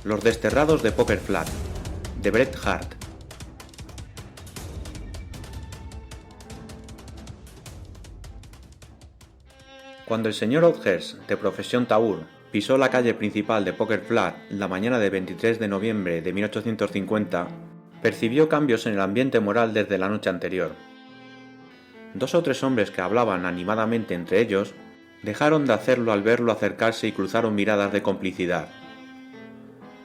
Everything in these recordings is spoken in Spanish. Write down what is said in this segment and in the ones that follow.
Los desterrados de Poker Flat, de Bret Hart. Cuando el señor Oakhurst, de profesión tahúr, pisó la calle principal de Poker Flat la mañana del 23 de noviembre de 1850, percibió cambios en el ambiente moral desde la noche anterior. 2 o 3 hombres que hablaban animadamente entre ellos dejaron de hacerlo al verlo acercarse y cruzaron miradas de complicidad.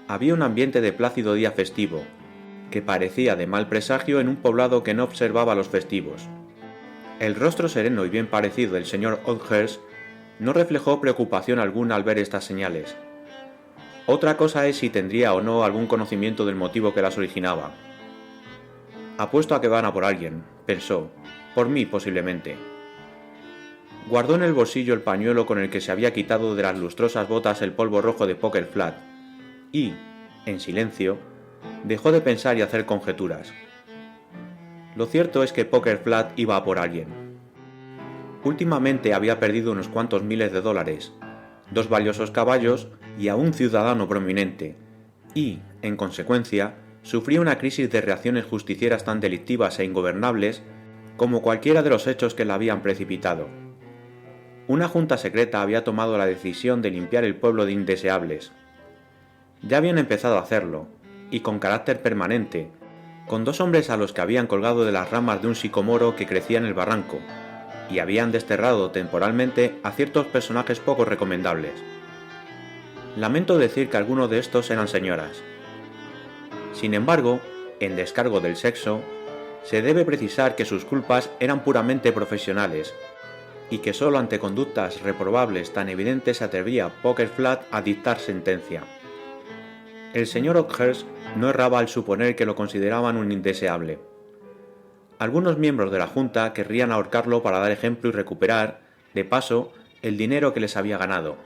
Había un ambiente de plácido día festivo, que parecía de mal presagio en un poblado que no observaba los festivos. El rostro sereno y bien parecido del señor Oakhurst no reflejó preocupación alguna al ver estas señales. Otra cosa es si tendría o no algún conocimiento del motivo que las originaba. Apuesto a que van a por alguien, pensó, por mí posiblemente. Guardó en el bolsillo el pañuelo con el que se había quitado de las lustrosas botas el polvo rojo de Poker Flat y, en silencio, dejó de pensar y hacer conjeturas. Lo cierto es que Poker Flat iba a por alguien. Últimamente había perdido unos cuantos miles de dólares, 2 valiosos caballos y a un ciudadano prominente, y, en consecuencia, sufría una crisis de reacciones justicieras tan delictivas e ingobernables como cualquiera de los hechos que la habían precipitado. Una junta secreta había tomado la decisión de limpiar el pueblo de indeseables. Ya habían empezado a hacerlo, y con carácter permanente, con 2 hombres a los que habían colgado de las ramas de un sicomoro que crecía en el barranco, y habían desterrado temporalmente a ciertos personajes poco recomendables. Lamento decir que algunos de estos eran señoras. Sin embargo, en descargo del sexo, se debe precisar que sus culpas eran puramente profesionales, y que solo ante conductas reprobables tan evidentes se atrevía Poker Flat a dictar sentencia. El señor Oakhurst no erraba al suponer que lo consideraban un indeseable. Algunos miembros de la Junta querrían ahorcarlo para dar ejemplo y recuperar, de paso, el dinero que les había ganado.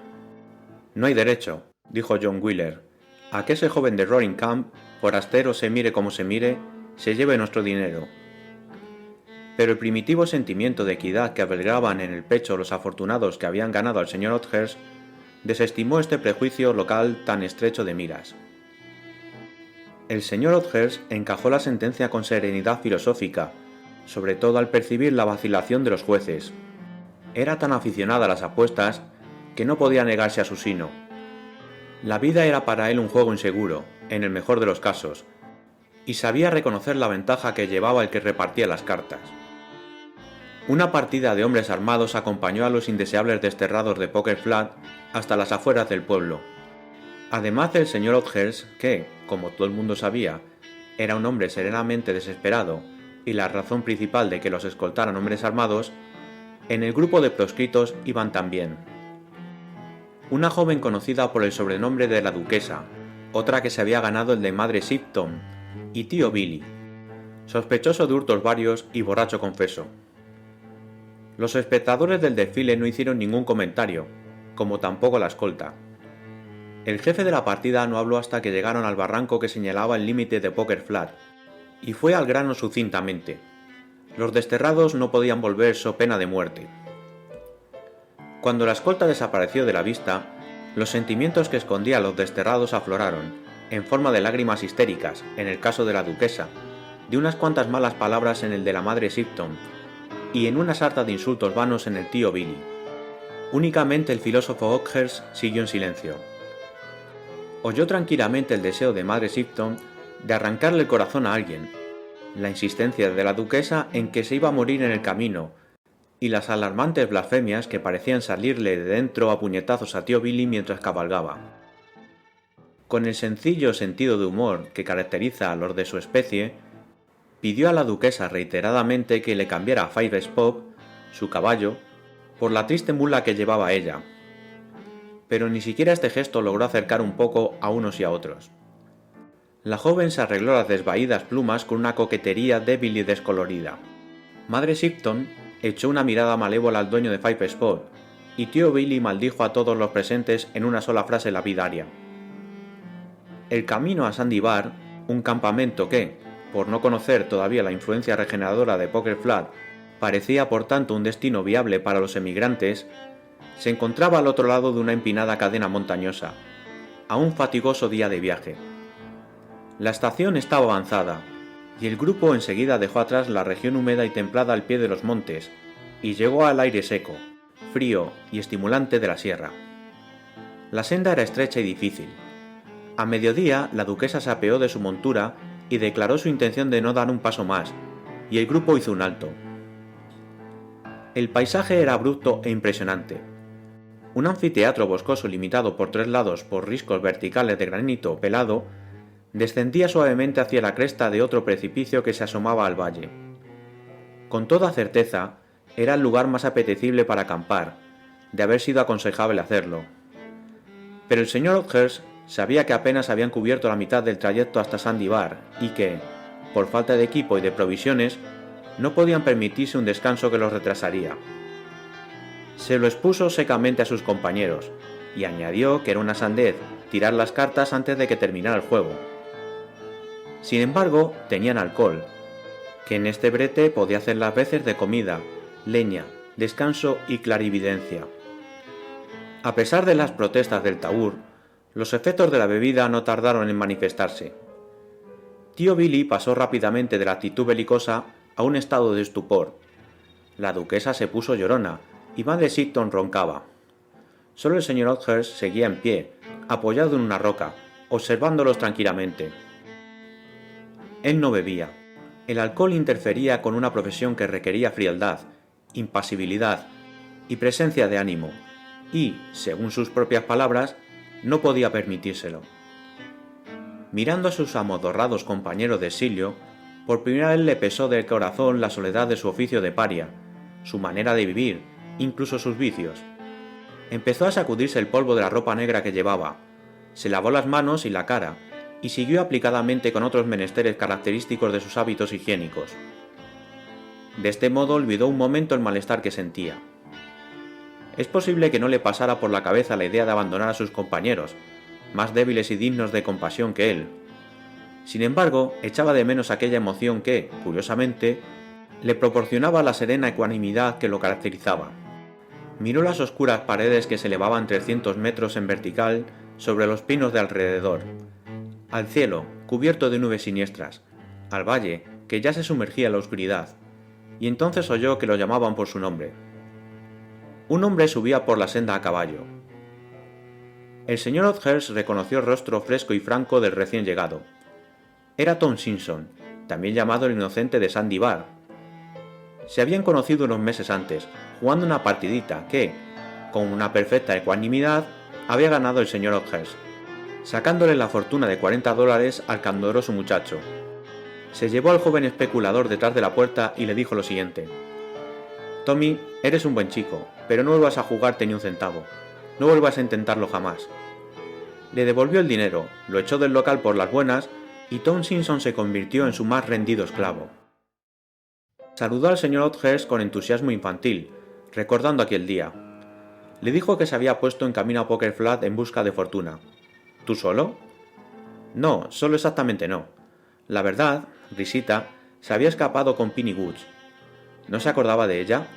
No hay derecho, dijo John Wheeler, a que ese joven de Roaring Camp, forastero se mire como se mire, se lleve nuestro dinero. Pero el primitivo sentimiento de equidad que albergaban en el pecho los afortunados que habían ganado al señor Oakhurst desestimó este prejuicio local tan estrecho de miras. El señor Oakhurst encajó la sentencia con serenidad filosófica, sobre todo al percibir la vacilación de los jueces. Era tan aficionada a las apuestas que no podía negarse a su sino. La vida era para él un juego inseguro, en el mejor de los casos, y sabía reconocer la ventaja que llevaba el que repartía las cartas. Una partida de hombres armados acompañó a los indeseables desterrados de Poker Flat hasta las afueras del pueblo. Además del señor Oakhurst, que, como todo el mundo sabía, era un hombre serenamente desesperado y la razón principal de que los escoltaran hombres armados, en el grupo de proscritos iban también una joven conocida por el sobrenombre de la Duquesa, otra que se había ganado el de Madre Shipton, y tío Billy, sospechoso de hurtos varios y borracho confeso. Los espectadores del desfile no hicieron ningún comentario, como tampoco la escolta. El jefe de la partida no habló hasta que llegaron al barranco que señalaba el límite de Poker Flat, y fue al grano sucintamente. Los desterrados no podían volver so pena de muerte. Cuando la escolta desapareció de la vista, los sentimientos que escondían los desterrados afloraron, en forma de lágrimas histéricas, en el caso de la duquesa, de unas cuantas malas palabras en el de la madre Shipton, y en una sarta de insultos vanos en el tío Billy. Únicamente el filósofo Oakhurst siguió en silencio. Oyó tranquilamente el deseo de madre Shipton de arrancarle el corazón a alguien, la insistencia de la duquesa en que se iba a morir en el camino, y las alarmantes blasfemias que parecían salirle de dentro a puñetazos a tío Billy mientras cabalgaba. Con el sencillo sentido de humor que caracteriza a los de su especie, pidió a la duquesa reiteradamente que le cambiara a Five Spot, su caballo, por la triste mula que llevaba ella. Pero ni siquiera este gesto logró acercar un poco a unos y a otros. La joven se arregló las desvaídas plumas con una coquetería débil y descolorida. Madre Shipton echó una mirada malévola al dueño de Five Spot, y tío Billy maldijo a todos los presentes en una sola frase lapidaria. El camino a Sandy Bar, un campamento que, por no conocer todavía la influencia regeneradora de Poker Flat, parecía por tanto un destino viable para los emigrantes, se encontraba al otro lado de una empinada cadena montañosa. a un fatigoso día de viaje. La estación estaba avanzada, y el grupo enseguida dejó atrás la región húmeda y templada al pie de los montes, y llegó al aire seco, frío y estimulante de la sierra. La senda era estrecha y difícil. A mediodía, la duquesa se apeó de su montura y declaró su intención de no dar un paso más, y el grupo hizo un alto. El paisaje era abrupto e impresionante. Un anfiteatro boscoso limitado por 3 lados por riscos verticales de granito pelado descendía suavemente hacia la cresta de otro precipicio que se asomaba al valle. Con toda certeza, era el lugar más apetecible para acampar, de haber sido aconsejable hacerlo. Pero el señor Oakhurst sabía que apenas habían cubierto la mitad del trayecto hasta Sandy Bar y que, por falta de equipo y de provisiones, no podían permitirse un descanso que los retrasaría. Se lo expuso secamente a sus compañeros, y añadió que era una sandez tirar las cartas antes de que terminara el juego. Sin embargo, tenían alcohol, que en este brete podía hacer las veces de comida, leña, descanso y clarividencia. A pesar de las protestas del tahúr, los efectos de la bebida no tardaron en manifestarse. Tío Billy pasó rápidamente de la actitud belicosa a un estado de estupor. La duquesa se puso llorona y Madre Sitton roncaba. Solo el señor Oakhurst seguía en pie, apoyado en una roca, observándolos tranquilamente. Él no bebía. El alcohol interfería con una profesión que requería frialdad, impasibilidad y presencia de ánimo, y, según sus propias palabras, no podía permitírselo. Mirando a sus amodorrados compañeros de exilio, por primera vez le pesó del corazón la soledad de su oficio de paria, su manera de vivir, incluso sus vicios. Empezó a sacudirse el polvo de la ropa negra que llevaba, se lavó las manos y la cara, y siguió aplicadamente con otros menesteres característicos de sus hábitos higiénicos. De este modo olvidó un momento el malestar que sentía. Es posible que no le pasara por la cabeza la idea de abandonar a sus compañeros, más débiles y dignos de compasión que él. Sin embargo, echaba de menos aquella emoción que, curiosamente, le proporcionaba la serena ecuanimidad que lo caracterizaba. Miró las oscuras paredes que se elevaban 300 metros en vertical sobre los pinos de alrededor, al cielo, cubierto de nubes siniestras, al valle, que ya se sumergía en la oscuridad, y entonces oyó que lo llamaban por su nombre. Un hombre subía por la senda a caballo. El señor Oakhurst reconoció el rostro fresco y franco del recién llegado. Era Tom Simpson, también llamado el inocente de Sandy Bar. Se habían conocido unos meses antes, jugando una partidita que, con una perfecta ecuanimidad, había ganado el señor Oakhurst, sacándole la fortuna de $40 al candoroso muchacho. Se llevó al joven especulador detrás de la puerta y le dijo lo siguiente: «Tommy, eres un buen chico, pero no vuelvas a jugarte ni un centavo. No vuelvas a intentarlo jamás». Le devolvió el dinero, lo echó del local por las buenas y Tom Simpson se convirtió en su más rendido esclavo. Saludó al señor Oakhurst con entusiasmo infantil, recordando aquel día. Le dijo que se había puesto en camino a Poker Flat en busca de fortuna. ¿Tú solo? No, solo exactamente no. La verdad, risita, se había escapado con Pinny Woods. ¿No se acordaba de ella?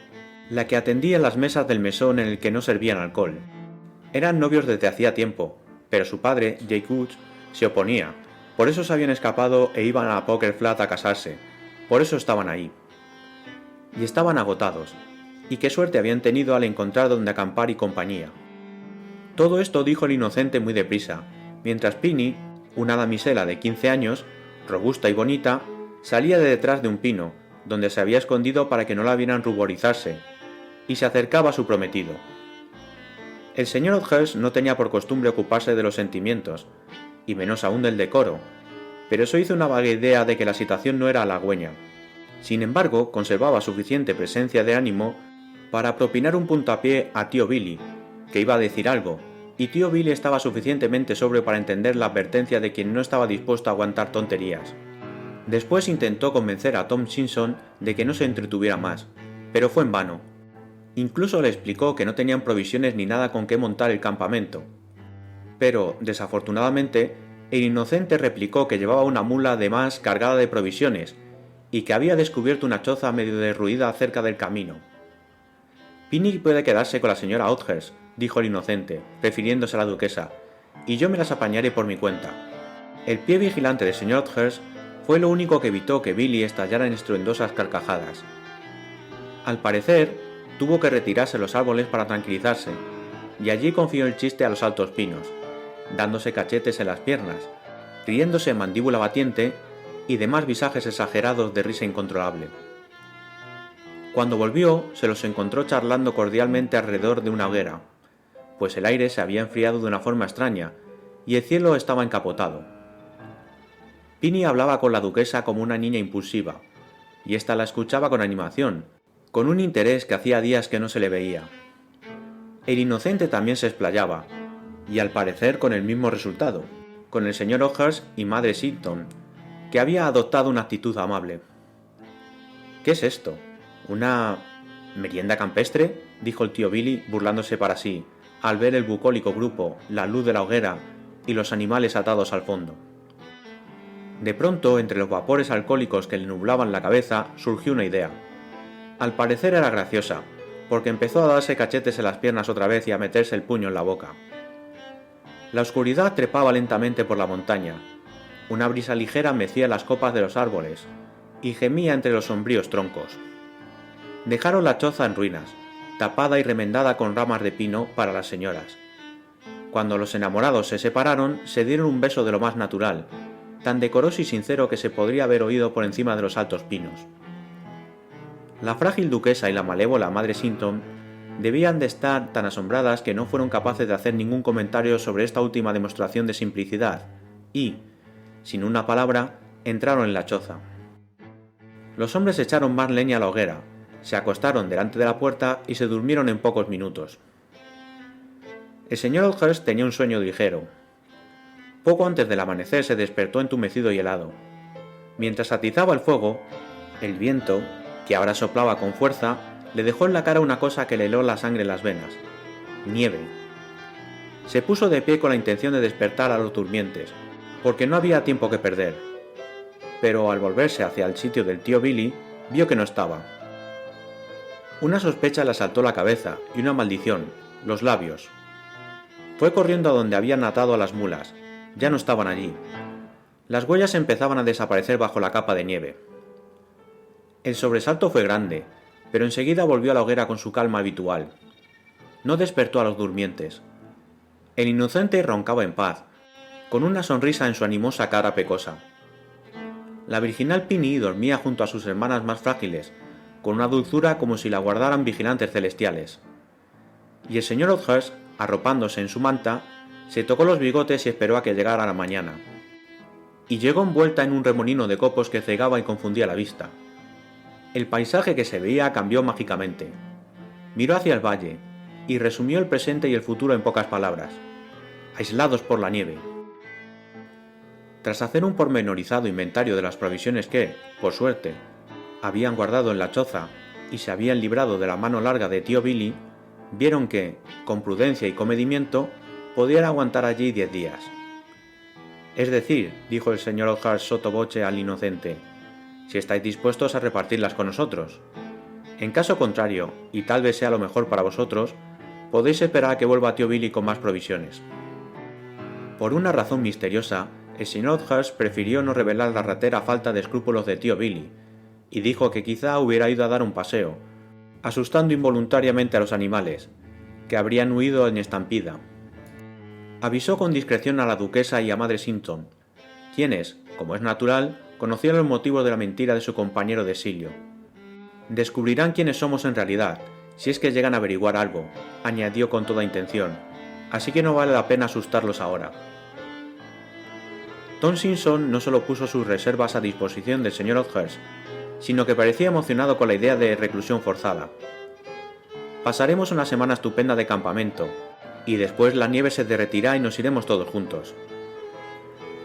La que atendía las mesas del mesón en el que no servían alcohol. Eran novios desde hacía tiempo, pero su padre, Jake Woods, se oponía. Por eso se habían escapado e iban a Poker Flat a casarse. Por eso estaban ahí. Y estaban agotados. Y qué suerte habían tenido al encontrar donde acampar y compañía. Todo esto dijo el inocente muy deprisa, mientras Pinny, una damisela de 15 años, robusta y bonita, salía de detrás de un pino, donde se había escondido para que no la vieran ruborizarse, y se acercaba a su prometido. El señor Oakhurst no tenía por costumbre ocuparse de los sentimientos, y menos aún del decoro, pero eso hizo una vaga idea de que la situación no era halagüeña. Sin embargo, conservaba suficiente presencia de ánimo para propinar un puntapié a tío Billy, que iba a decir algo, y tío Billy estaba suficientemente sobrio para entender la advertencia de quien no estaba dispuesto a aguantar tonterías. Después intentó convencer a Tom Simpson de que no se entretuviera más, pero fue en vano. Incluso le explicó que no tenían provisiones ni nada con qué montar el campamento. Pero, desafortunadamente, el inocente replicó que llevaba una mula de más cargada de provisiones, y que había descubierto una choza medio derruida cerca del camino. «Pinny puede quedarse con la señora Oakhurst», dijo el inocente, refiriéndose a la duquesa, y yo me las apañaré por mi cuenta. El pie vigilante del señor Oakhurst fue lo único que evitó que Billy estallara en estruendosas carcajadas. Al parecer, tuvo que retirarse a los árboles para tranquilizarse, y allí confió el chiste a los altos pinos, dándose cachetes en las piernas, riéndose en mandíbula batiente y demás visajes exagerados de risa incontrolable. Cuando volvió, se los encontró charlando cordialmente alrededor de una hoguera, pues el aire se había enfriado de una forma extraña y el cielo estaba encapotado. Pinny hablaba con la duquesa como una niña impulsiva, y ésta la escuchaba con animación, con un interés que hacía días que no se le veía. El inocente también se explayaba, y al parecer con el mismo resultado, con el señor Oakhurst y madre Sinton, que había adoptado una actitud amable. ¿Qué es esto? ¿Una merienda campestre?, dijo el tío Billy, burlándose para sí, al ver el bucólico grupo, la luz de la hoguera y los animales atados al fondo. De pronto, entre los vapores alcohólicos que le nublaban la cabeza, surgió una idea. Al parecer era graciosa, porque empezó a darse cachetes en las piernas otra vez y a meterse el puño en la boca. La oscuridad trepaba lentamente por la montaña. Una brisa ligera mecía las copas de los árboles y gemía entre los sombríos troncos. Dejaron la choza en ruinas, tapada y remendada con ramas de pino para las señoras. Cuando los enamorados se separaron, se dieron un beso de lo más natural, tan decoroso y sincero que se podría haber oído por encima de los altos pinos. La frágil duquesa y la malévola madre Sinton debían de estar tan asombradas que no fueron capaces de hacer ningún comentario sobre esta última demostración de simplicidad, y, sin una palabra, entraron en la choza. Los hombres echaron más leña a la hoguera, se acostaron delante de la puerta y se durmieron en pocos minutos. El señor Oakhurst tenía un sueño ligero. Poco antes del amanecer se despertó entumecido y helado. Mientras atizaba el fuego, el viento, que ahora soplaba con fuerza, le dejó en la cara una cosa que le heló la sangre en las venas: nieve. Se puso de pie con la intención de despertar a los durmientes, porque no había tiempo que perder. Pero al volverse hacia el sitio del tío Billy, vio que no estaba. Una sospecha le asaltó la cabeza y una maldición, los labios. Fue corriendo a donde habían atado a las mulas. Ya no estaban allí. Las huellas empezaban a desaparecer bajo la capa de nieve. El sobresalto fue grande, pero enseguida volvió a la hoguera con su calma habitual. No despertó a los durmientes. El inocente roncaba en paz, con una sonrisa en su animosa cara pecosa. La virginal Pinny dormía junto a sus hermanas más frágiles, con una dulzura como si la guardaran vigilantes celestiales. Y el señor Oakhurst, arropándose en su manta, se tocó los bigotes y esperó a que llegara la mañana. Y llegó envuelta en un remolino de copos que cegaba y confundía la vista. El paisaje que se veía cambió mágicamente. Miró hacia el valle, y resumió el presente y el futuro en pocas palabras: aislados por la nieve. Tras hacer un pormenorizado inventario de las provisiones que, por suerte, habían guardado en la choza y se habían librado de la mano larga de tío Billy, vieron que, con prudencia y comedimiento, podían aguantar allí 10 días. Es decir, dijo el señor Oakhurst sotto voce al inocente, si estáis dispuestos a repartirlas con nosotros. En caso contrario, y tal vez sea lo mejor para vosotros, podéis esperar a que vuelva tío Billy con más provisiones. Por una razón misteriosa, el señor Oakhurst prefirió no revelar la ratera falta de escrúpulos de tío Billy, y dijo que quizá hubiera ido a dar un paseo, asustando involuntariamente a los animales, que habrían huido en estampida. Avisó con discreción a la duquesa y a madre Sinton, quienes, como es natural, conocían los motivos de la mentira de su compañero de exilio. Descubrirán quiénes somos en realidad, si es que llegan a averiguar algo, añadió con toda intención, así que no vale la pena asustarlos ahora. Tom Simpson no solo puso sus reservas a disposición del señor Oakhurst, sino que parecía emocionado con la idea de reclusión forzada. Pasaremos una semana estupenda de campamento, y después la nieve se derretirá y nos iremos todos juntos.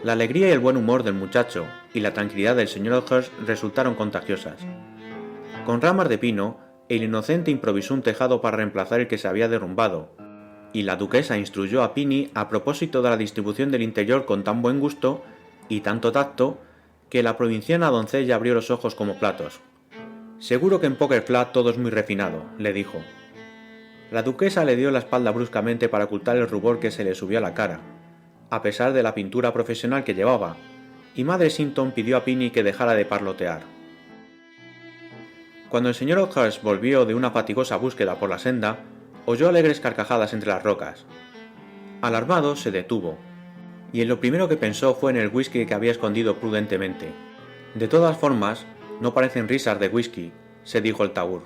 La alegría y el buen humor del muchacho y la tranquilidad del señor Oakhurst resultaron contagiosas. Con ramas de pino, el inocente improvisó un tejado para reemplazar el que se había derrumbado, y la duquesa instruyó a Pinny a propósito de la distribución del interior con tan buen gusto y tanto tacto que la provinciana doncella abrió los ojos como platos. «Seguro que en Poker Flat todo es muy refinado», le dijo. La duquesa le dio la espalda bruscamente para ocultar el rubor que se le subió a la cara, a pesar de la pintura profesional que llevaba, y Madre Sinton pidió a Pinny que dejara de parlotear. Cuando el señor Oakhurst volvió de una fatigosa búsqueda por la senda, oyó alegres carcajadas entre las rocas. Alarmado, se detuvo, y en lo primero que pensó fue en el whisky que había escondido prudentemente. De todas formas, no parecen risas de whisky, se dijo el tahúr.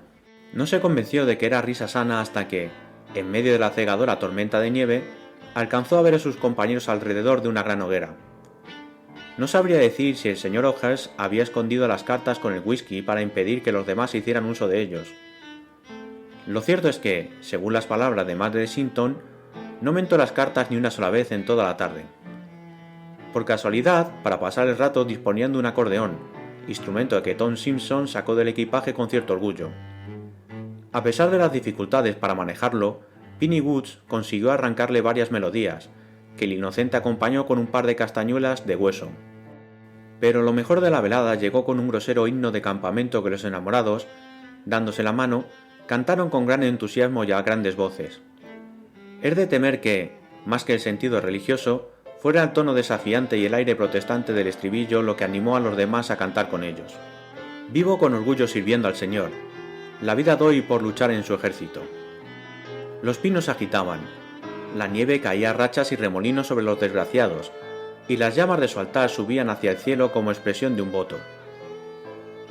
No se convenció de que era risa sana hasta que, en medio de la cegadora tormenta de nieve, alcanzó a ver a sus compañeros alrededor de una gran hoguera. No sabría decir si el señor Oakhurst había escondido las cartas con el whisky para impedir que los demás hicieran uso de ellos. Lo cierto es que, según las palabras de Madre Sinton, no mentó las cartas ni una sola vez en toda la tarde. Por casualidad, para pasar el rato disponían de un acordeón, instrumento que Tom Simpson sacó del equipaje con cierto orgullo. A pesar de las dificultades para manejarlo, Pinny Woods consiguió arrancarle varias melodías, que el inocente acompañó con un par de castañuelas de hueso. Pero lo mejor de la velada llegó con un grosero himno de campamento que los enamorados, dándose la mano, cantaron con gran entusiasmo y a grandes voces. Es de temer que, más que el sentido religioso, fuera el tono desafiante y el aire protestante del estribillo lo que animó a los demás a cantar con ellos. Vivo con orgullo sirviendo al Señor. La vida doy por luchar en su ejército. Los pinos se agitaban. La nieve caía a rachas y remolinos sobre los desgraciados, y las llamas de su altar subían hacia el cielo como expresión de un voto.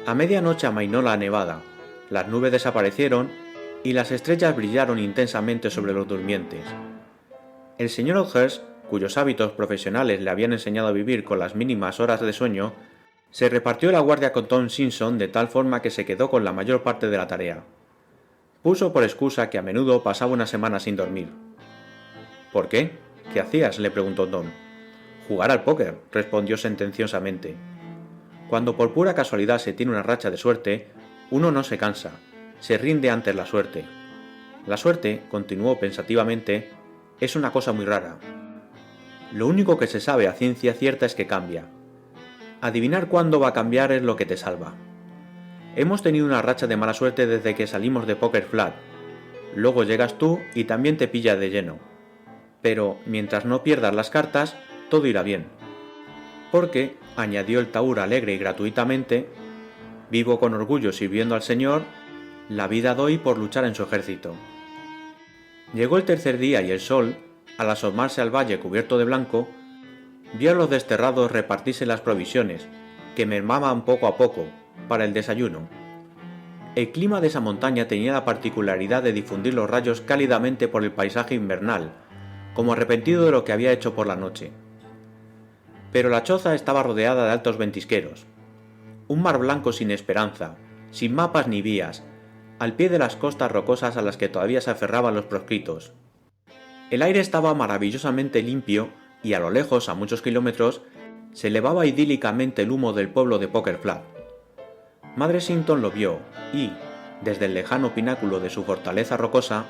A medianoche amainó la nevada, las nubes desaparecieron y las estrellas brillaron intensamente sobre los durmientes. El señor Oakhurst, cuyos hábitos profesionales le habían enseñado a vivir con las mínimas horas de sueño, se repartió la guardia con Tom Simpson de tal forma que se quedó con la mayor parte de la tarea. Puso por excusa que a menudo pasaba una semana sin dormir. ¿Por qué? ¿Qué hacías?, le preguntó Tom. Jugar al póker, respondió sentenciosamente. Cuando por pura casualidad se tiene una racha de suerte, uno no se cansa, se rinde ante la suerte. La suerte, continuó pensativamente, es una cosa muy rara. Lo único que se sabe a ciencia cierta es que cambia. Adivinar cuándo va a cambiar es lo que te salva. Hemos tenido una racha de mala suerte desde que salimos de Poker Flat. Luego llegas tú y también te pillas de lleno. Pero, mientras no pierdas las cartas, todo irá bien. Porque, añadió el tahúr alegre y gratuitamente, vivo con orgullo sirviendo al Señor, la vida doy por luchar en su ejército. Llegó el tercer día y el sol, al asomarse al valle cubierto de blanco, vio a los desterrados repartirse las provisiones, que mermaban poco a poco, para el desayuno. El clima de esa montaña tenía la particularidad de difundir los rayos cálidamente por el paisaje invernal, como arrepentido de lo que había hecho por la noche. Pero la choza estaba rodeada de altos ventisqueros. Un mar blanco sin esperanza, sin mapas ni vías, al pie de las costas rocosas a las que todavía se aferraban los proscritos. El aire estaba maravillosamente limpio y a lo lejos, a muchos kilómetros, se elevaba idílicamente el humo del pueblo de Poker Flat. Madre Sinton lo vio y, desde el lejano pináculo de su fortaleza rocosa,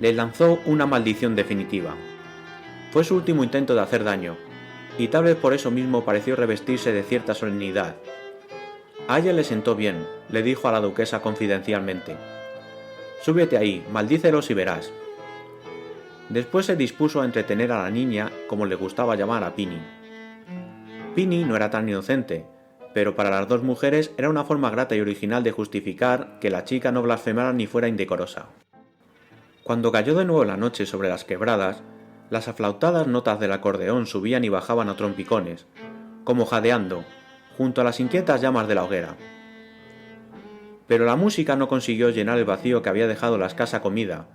le lanzó una maldición definitiva. Fue su último intento de hacer daño, y tal vez por eso mismo pareció revestirse de cierta solemnidad. A ella le sentó bien, le dijo a la duquesa confidencialmente. Súbete ahí, maldícelos y verás. Después se dispuso a entretener a la niña, como le gustaba llamar a Pinny. Pinny no era tan inocente, pero para las dos mujeres era una forma grata y original de justificar que la chica no blasfemara ni fuera indecorosa. Cuando cayó de nuevo la noche sobre las quebradas, las aflautadas notas del acordeón subían y bajaban a trompicones, como jadeando, junto a las inquietas llamas de la hoguera. Pero la música no consiguió llenar el vacío que había dejado la escasa comida,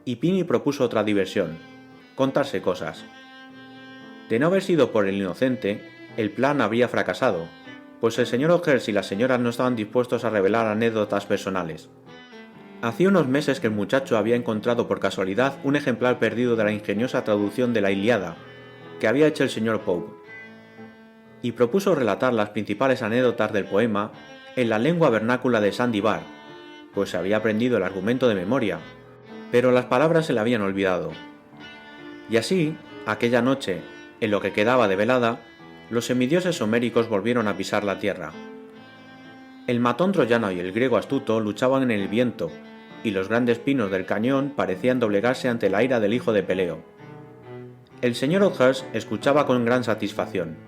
y Pinny propuso otra diversión, contarse cosas. De no haber sido por el inocente, el plan habría fracasado, pues el señor Oakhurst y las señoras no estaban dispuestos a revelar anécdotas personales. Hacía unos meses que el muchacho había encontrado por casualidad un ejemplar perdido de la ingeniosa traducción de la Ilíada que había hecho el señor Pope, y propuso relatar las principales anécdotas del poema en la lengua vernácula de Sandy Bar, pues se había aprendido el argumento de memoria, pero las palabras se le habían olvidado. Y así, aquella noche, en lo que quedaba de velada, los semidioses homéricos volvieron a pisar la tierra. El matón troyano y el griego astuto luchaban en el viento, y los grandes pinos del cañón parecían doblegarse ante la ira del hijo de Peleo. El señor Oakhurst escuchaba con gran satisfacción.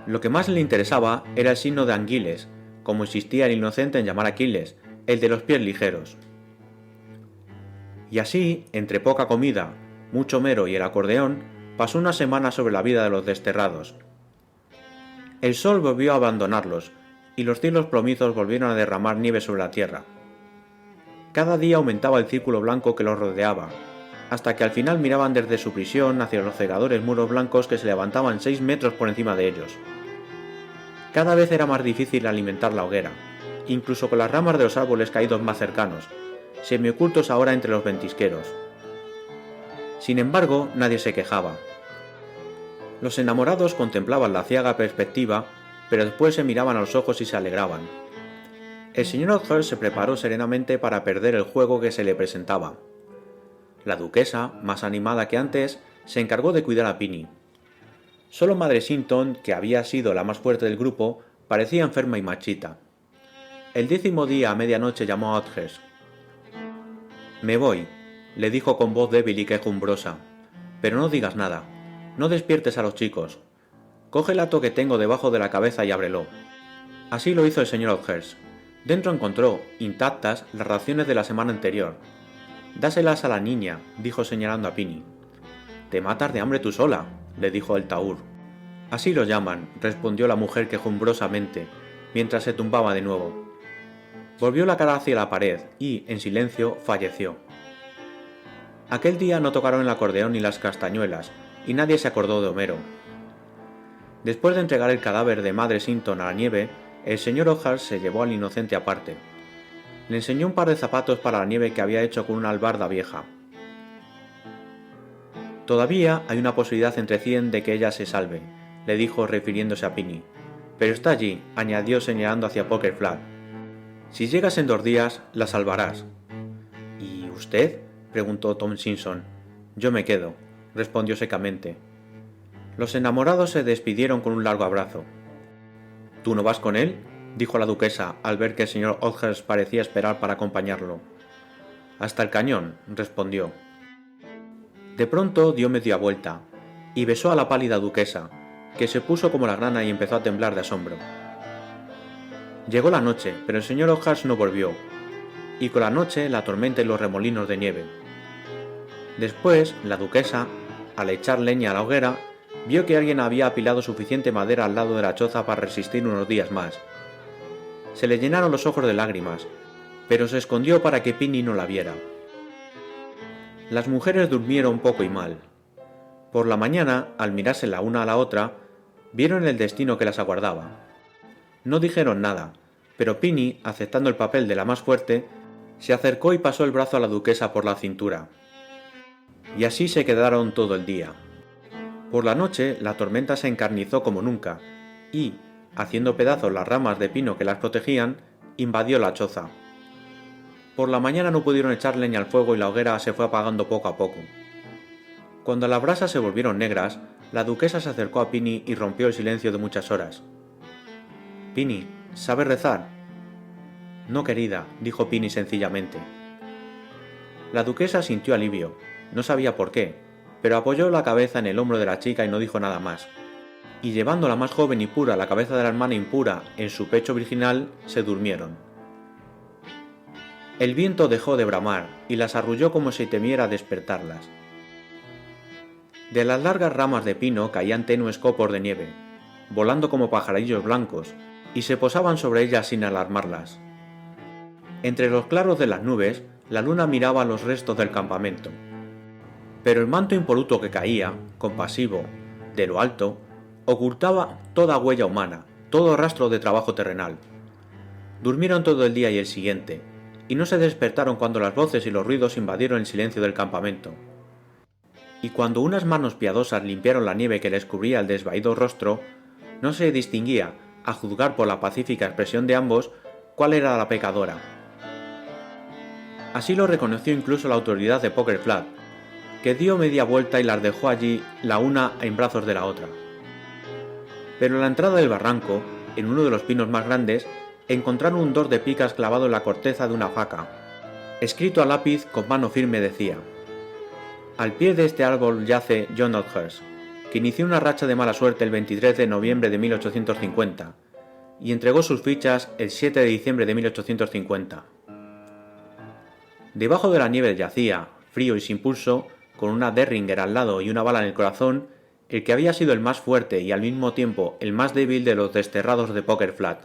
Lo que más le interesaba era el signo de Anguiles, como insistía el inocente en llamar Aquiles, el de los pies ligeros. Y así, entre poca comida, mucho mero y el acordeón, pasó una semana sobre la vida de los desterrados. El sol volvió a abandonarlos, y los cielos plomizos volvieron a derramar nieve sobre la tierra. Cada día aumentaba el círculo blanco que los rodeaba, hasta que al final miraban desde su prisión hacia los cegadores muros blancos que se levantaban 6 metros por encima de ellos. Cada vez era más difícil alimentar la hoguera, incluso con las ramas de los árboles caídos más cercanos, semiocultos ahora entre los ventisqueros. Sin embargo, nadie se quejaba. Los enamorados contemplaban la ciega perspectiva, pero después se miraban a los ojos y se alegraban. El señor Oakhurst se preparó serenamente para perder el juego que se le presentaba. La duquesa, más animada que antes, se encargó de cuidar a Pinny. Solo Madre Sinton, que había sido la más fuerte del grupo, parecía enferma y marchita. El 10º día a medianoche llamó a Oakhurst. «Me voy», le dijo con voz débil y quejumbrosa, «pero no digas nada. No despiertes a los chicos. Coge el hato que tengo debajo de la cabeza y ábrelo». Así lo hizo el señor Oakhurst. Dentro encontró, intactas, las raciones de la semana anterior. «Dáselas a la niña», dijo señalando a Pinny. «Te matas de hambre tú sola», le dijo el tahúr. «Así lo llaman», respondió la mujer quejumbrosamente, mientras se tumbaba de nuevo. Volvió la cara hacia la pared y, en silencio, falleció. Aquel día no tocaron el acordeón ni las castañuelas, y nadie se acordó de Homero. Después de entregar el cadáver de Madre Sinton a la nieve, el señor Oakhurst se llevó al inocente aparte. Le enseñó un par de zapatos para la nieve que había hecho con una albarda vieja. «Todavía hay una posibilidad entre 100 de que ella se salve», le dijo refiriéndose a Pinny. «Pero está allí», añadió señalando hacia Poker Flat. «Si llegas en 2 días, la salvarás». «¿Y usted?», preguntó Tom Simpson. «Yo me quedo», respondió secamente. Los enamorados se despidieron con un largo abrazo. «¿Tú no vas con él?», dijo la duquesa al ver que el señor Oakhurst parecía esperar para acompañarlo. «Hasta el cañón», respondió. De pronto dio media vuelta, y besó a la pálida duquesa, que se puso como la grana y empezó a temblar de asombro. Llegó la noche, pero el señor Oakhurst no volvió, y con la noche la tormenta y los remolinos de nieve. Después, la duquesa, al echar leña a la hoguera, vio que alguien había apilado suficiente madera al lado de la choza para resistir unos días más. Se le llenaron los ojos de lágrimas, pero se escondió para que Pinny no la viera. Las mujeres durmieron poco y mal. Por la mañana, al mirarse la una a la otra, vieron el destino que las aguardaba. No dijeron nada, pero Pinny, aceptando el papel de la más fuerte, se acercó y pasó el brazo a la duquesa por la cintura. Y así se quedaron todo el día. Por la noche, la tormenta se encarnizó como nunca, y, haciendo pedazos las ramas de pino que las protegían, invadió la choza. Por la mañana no pudieron echar leña al fuego y la hoguera se fue apagando poco a poco. Cuando las brasas se volvieron negras, la duquesa se acercó a Pinny y rompió el silencio de muchas horas. «Pinny, ¿sabes rezar?» «No, querida», dijo Pinny sencillamente. La duquesa sintió alivio, no sabía por qué, pero apoyó la cabeza en el hombro de la chica y no dijo nada más. Y llevando la más joven y pura la cabeza de la hermana impura en su pecho virginal, se durmieron. El viento dejó de bramar y las arrulló como si temiera despertarlas. De las largas ramas de pino caían tenues copos de nieve, volando como pajarillos blancos, y se posaban sobre ellas sin alarmarlas. Entre los claros de las nubes, la luna miraba los restos del campamento. Pero el manto impoluto que caía, compasivo, de lo alto, ocultaba toda huella humana, todo rastro de trabajo terrenal. Durmieron todo el día y el siguiente, y no se despertaron cuando las voces y los ruidos invadieron el silencio del campamento. Y cuando unas manos piadosas limpiaron la nieve que les cubría el desvaído rostro, no se distinguía, a juzgar por la pacífica expresión de ambos, cuál era la pecadora. Así lo reconoció incluso la autoridad de Poker Flat, que dio media vuelta y las dejó allí la una en brazos de la otra. Pero en la entrada del barranco, en uno de los pinos más grandes, encontraron un 2 de picas clavado en la corteza de una faca. Escrito a lápiz con mano firme decía: Al pie de este árbol yace John Oathurst, que inició una racha de mala suerte el 23 de noviembre de 1850 y entregó sus fichas el 7 de diciembre de 1850. Debajo de la nieve yacía, frío y sin pulso, con una Derringer al lado y una bala en el corazón, el que había sido el más fuerte y al mismo tiempo el más débil de los desterrados de Poker Flat.